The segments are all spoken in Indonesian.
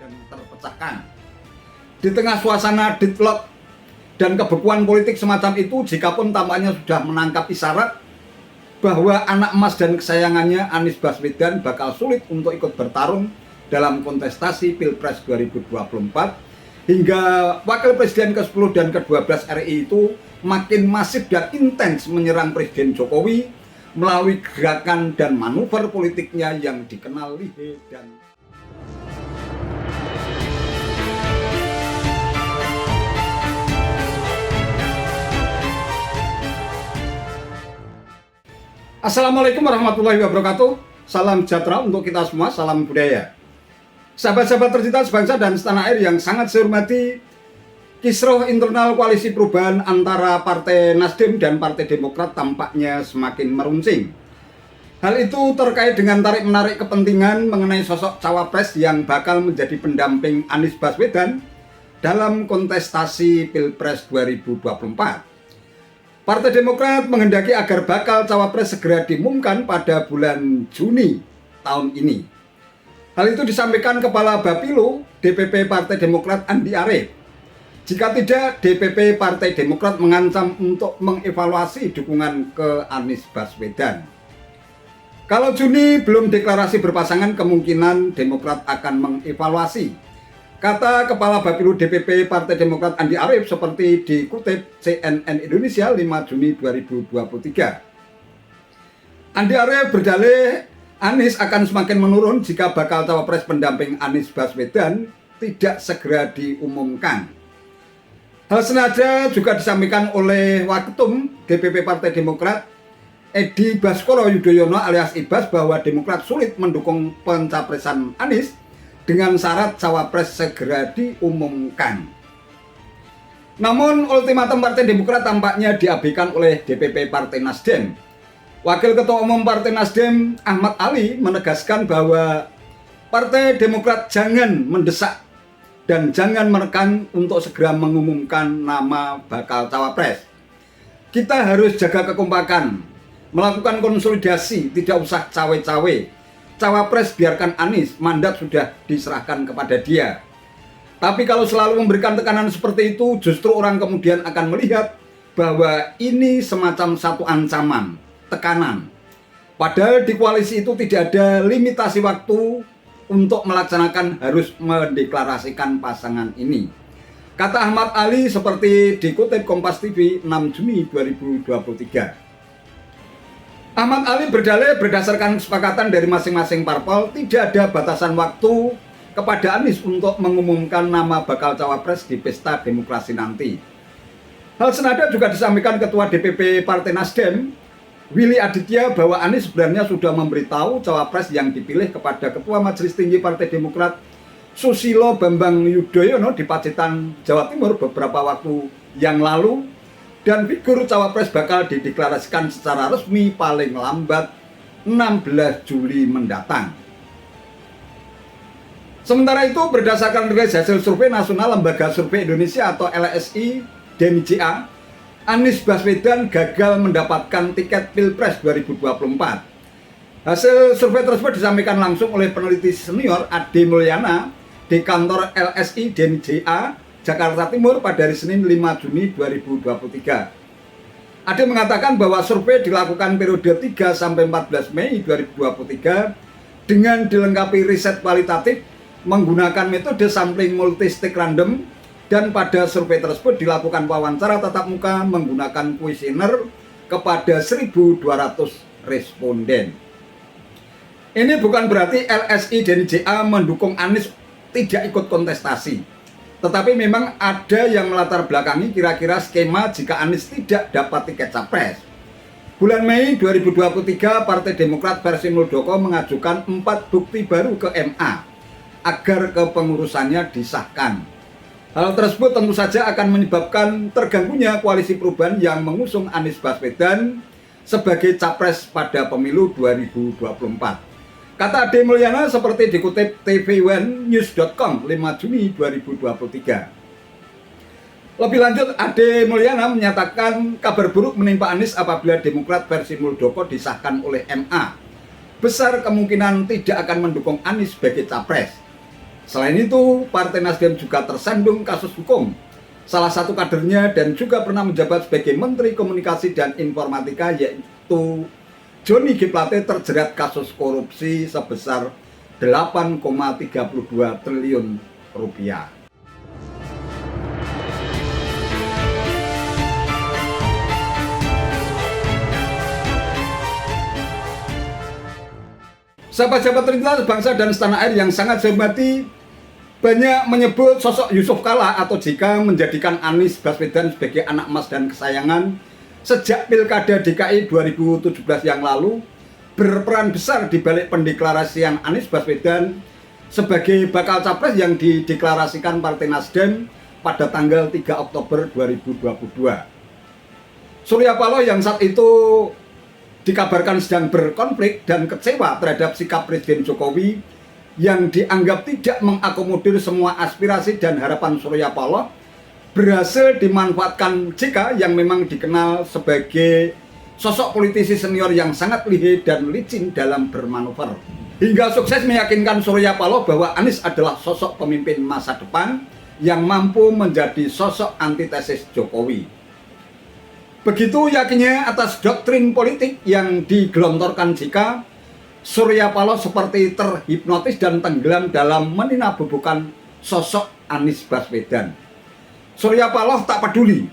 dan terpecahkan. Di tengah suasana deadlock dan kebekuan politik semacam itu, jikapun tampaknya sudah menangkap isyarat bahwa anak emas dan kesayangannya Anies Baswedan bakal sulit untuk ikut bertarung dalam kontestasi Pilpres 2024, hingga Wakil Presiden ke-10 dan ke-12 RI itu makin masif dan intens menyerang Presiden Jokowi melalui gerakan dan manuver politiknya yang dikenal lihai dan Assalamualaikum warahmatullahi wabarakatuh. Salam sejahtera untuk kita semua, salam budaya. Sahabat-sahabat tercinta sebangsa dan setanah air yang sangat saya hormati, kisruh internal koalisi perubahan antara Partai Nasdem dan Partai Demokrat tampaknya semakin meruncing. Hal itu terkait dengan tarik-menarik kepentingan mengenai sosok cawapres yang bakal menjadi pendamping Anies Baswedan dalam kontestasi Pilpres 2024. Partai Demokrat menghendaki agar bakal cawapres segera diumumkan pada bulan Juni tahun ini. Hal itu disampaikan Kepala Bapilo DPP Partai Demokrat Andi Arief. Jika tidak, DPP Partai Demokrat mengancam untuk mengevaluasi dukungan ke Anies Baswedan. Kalau Juni belum deklarasi berpasangan, kemungkinan Demokrat akan mengevaluasi, kata Kepala Bapilo DPP Partai Demokrat Andi Arief seperti dikutip CNN Indonesia 5 Juni 2023. Andi Arief berdalih Anies akan semakin menurun jika bakal cawapres pendamping Anies Baswedan tidak segera diumumkan. Hal senada juga disampaikan oleh Waketum DPP Partai Demokrat Edi Baskoro Yudhoyono alias Ibas bahwa Demokrat sulit mendukung pencapresan Anies dengan syarat cawapres segera diumumkan. Namun ultimatum Partai Demokrat tampaknya diabaikan oleh DPP Partai Nasdem. Wakil Ketua Umum Partai Nasdem Ahmad Ali menegaskan bahwa Partai Demokrat jangan mendesak dan jangan menekan untuk segera mengumumkan nama bakal cawapres. Kita harus jaga kekompakan, melakukan konsolidasi, tidak usah cawe-cawe. Cawapres biarkan Anies, mandat sudah diserahkan kepada dia. Tapi kalau selalu memberikan tekanan seperti itu, justru orang kemudian akan melihat bahwa ini semacam satu ancaman, tekanan. Padahal di koalisi itu tidak ada limitasi waktu untuk melaksanakan harus mendeklarasikan pasangan ini. Kata Ahmad Ali seperti dikutip Kompas TV 6 Juni 2023. Ahmad Ali berdalih berdasarkan kesepakatan dari masing-masing parpol tidak ada batasan waktu kepada Anies untuk mengumumkan nama bakal cawapres di pesta demokrasi nanti. Hal senada juga disampaikan Ketua DPP Partai Nasdem Willy Aditya bahwa Anies sebenarnya sudah memberitahu cawapres yang dipilih kepada Ketua Majelis Tinggi Partai Demokrat Susilo Bambang Yudhoyono di Pacitan, Jawa Timur beberapa waktu yang lalu, dan figur cawapres bakal dideklarasikan secara resmi paling lambat 16 Juli mendatang. Sementara itu, berdasarkan rilis hasil survei nasional Lembaga Survei Indonesia atau LSI DNJA, Anies Baswedan gagal mendapatkan tiket Pilpres 2024. Hasil survei tersebut disampaikan langsung oleh peneliti senior Ade Mulyana di kantor LSI DNJA Jakarta Timur pada hari Senin 5 Juni 2023. Ade mengatakan bahwa survei dilakukan periode 3 sampai 14 Mei 2023 dengan dilengkapi riset kualitatif menggunakan metode sampling multistik random, dan pada survei tersebut dilakukan wawancara tatap muka menggunakan kuesioner kepada 1.200 responden. Ini bukan berarti LSI dan JA mendukung Anies tidak ikut kontestasi, tetapi memang ada yang melatar belakangi kira-kira skema jika Anies tidak dapat tiket capres. Bulan Mei 2023, Partai Demokrat versi Muldoko mengajukan 4 bukti baru ke MA agar kepengurusannya disahkan. Hal tersebut tentu saja akan menyebabkan terganggunya koalisi perubahan yang mengusung Anies Baswedan sebagai capres pada pemilu 2024. Kata Ade Mulyana seperti dikutip tvOneNews.com 5 Juni 2023. Lebih lanjut, Ade Mulyana menyatakan kabar buruk menimpa Anies apabila Demokrat versi Muldoko disahkan oleh MA. Besar kemungkinan tidak akan mendukung Anies sebagai capres. Selain itu, Partai Nasdem juga tersandung kasus hukum. Salah satu kadernya dan juga pernah menjabat sebagai Menteri Komunikasi dan Informatika, yaitu Johnny G. Plate, terjerat kasus korupsi sebesar 8,32 triliun rupiah. Sahabat-sahabat tercinta bangsa dan setanah air yang sangat saya hormati, banyak menyebut sosok Yusuf Kalla atau JK menjadikan Anies Baswedan sebagai anak emas dan kesayangan sejak Pilkada DKI 2017 yang lalu, berperan besar di balik pendeklarasian Anies Baswedan sebagai bakal capres yang dideklarasikan Partai Nasdem pada tanggal 3 Oktober 2022. Surya Paloh yang saat itu dikabarkan sedang berkonflik dan kecewa terhadap sikap Presiden Jokowi yang dianggap tidak mengakomodir semua aspirasi dan harapan Surya Paloh, berhasil dimanfaatkan JK yang memang dikenal sebagai sosok politisi senior yang sangat lihai dan licin dalam bermanuver, hingga sukses meyakinkan Surya Paloh bahwa Anies adalah sosok pemimpin masa depan yang mampu menjadi sosok antitesis Jokowi. Begitu yakinnya atas doktrin politik yang digelontorkan JK, Surya Paloh seperti terhipnotis dan tenggelam dalam meninabobokan sosok Anies Baswedan. Surya Paloh tak peduli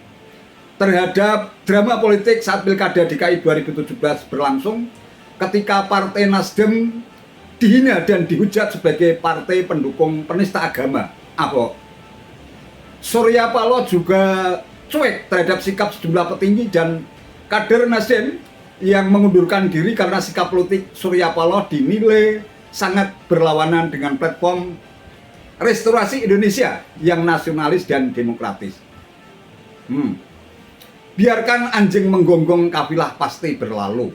terhadap drama politik saat Pilkada DKI 2017 berlangsung, ketika Partai Nasdem dihina dan dihujat sebagai partai pendukung penista agama Ahok. Surya Paloh juga cuek terhadap sikap sejumlah petinggi dan kader Nasdem yang mengundurkan diri karena sikap politik Surya Paloh dinilai sangat berlawanan dengan platform Restorasi Indonesia yang nasionalis dan demokratis. Biarkan anjing menggonggong, kafilah pasti berlalu.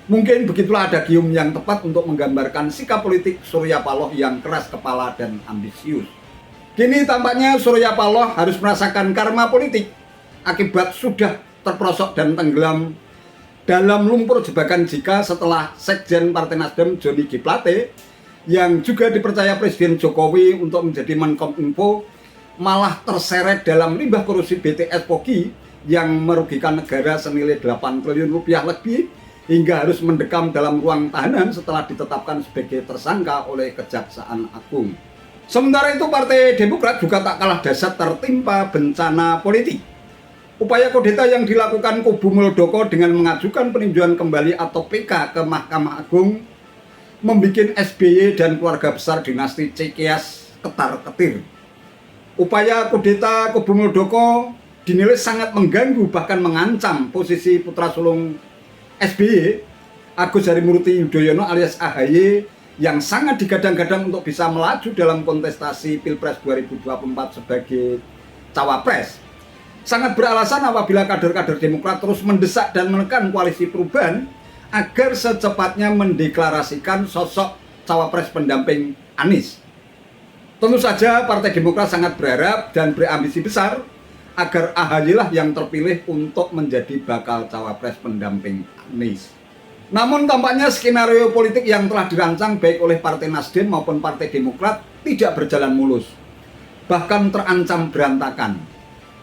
Mungkin begitulah ada gium yang tepat untuk menggambarkan sikap politik Surya Paloh yang keras kepala dan ambisius. Kini tampaknya Surya Paloh harus merasakan karma politik akibat sudah terperosok dan tenggelam dalam lumpur jebakan JK setelah Sekjen Partai Nasdem Johnny G. Plate yang juga dipercaya Presiden Jokowi untuk menjadi Menkominfo malah terseret dalam limbah korupsi BTS Pogi yang merugikan negara senilai 8 triliun rupiah lebih hingga harus mendekam dalam ruang tahanan setelah ditetapkan sebagai tersangka oleh Kejaksaan Agung. Sementara itu Partai Demokrat juga tak kalah dahsyat tertimpa bencana politik. Upaya kudeta yang dilakukan kubu Muldoko dengan mengajukan peninjauan kembali atau PK ke Mahkamah Agung membuat SBY dan keluarga besar dinasti Cekias ketar-ketir. Upaya kudeta kubu Muldoko dinilai sangat mengganggu bahkan mengancam posisi putra sulung SBY, Agus Harimurti Yudhoyono alias AHY, yang sangat digadang-gadang untuk bisa melaju dalam kontestasi Pilpres 2024 sebagai cawapres. Sangat beralasan apabila kader-kader Demokrat terus mendesak dan menekan koalisi perubahan agar secepatnya mendeklarasikan sosok cawapres pendamping Anies. Tentu saja Partai Demokrat sangat berharap dan berambisi besar agar AHY lah yang terpilih untuk menjadi bakal cawapres pendamping Anies. Namun tampaknya skenario politik yang telah dirancang baik oleh Partai Nasdem maupun Partai Demokrat tidak berjalan mulus, bahkan terancam berantakan.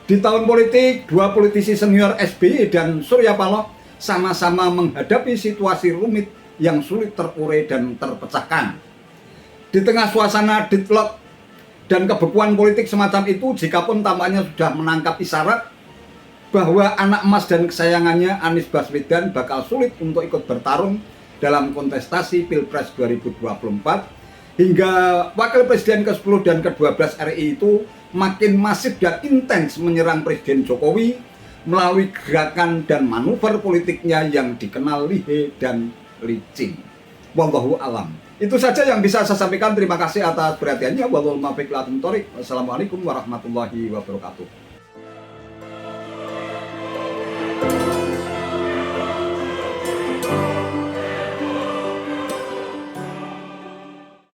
Di tahun politik, dua politisi senior SBY dan Surya Paloh sama-sama menghadapi situasi rumit yang sulit terurai dan terpecahkan. Di tengah suasana deadlock dan kebekuan politik semacam itu, JK pun tampaknya sudah menangkap isyarat bahwa anak emas dan kesayangannya Anies Baswedan bakal sulit untuk ikut bertarung dalam kontestasi Pilpres 2024, hingga Wakil Presiden ke-10 dan ke-12 RI itu makin masif dan intens menyerang Presiden Jokowi melalui gerakan dan manuver politiknya yang dikenal lihai dan licin. Wallahu alam. Itu saja yang bisa saya sampaikan. Terima kasih atas perhatiannya. Wassalamualaikum warahmatullahi wabarakatuh.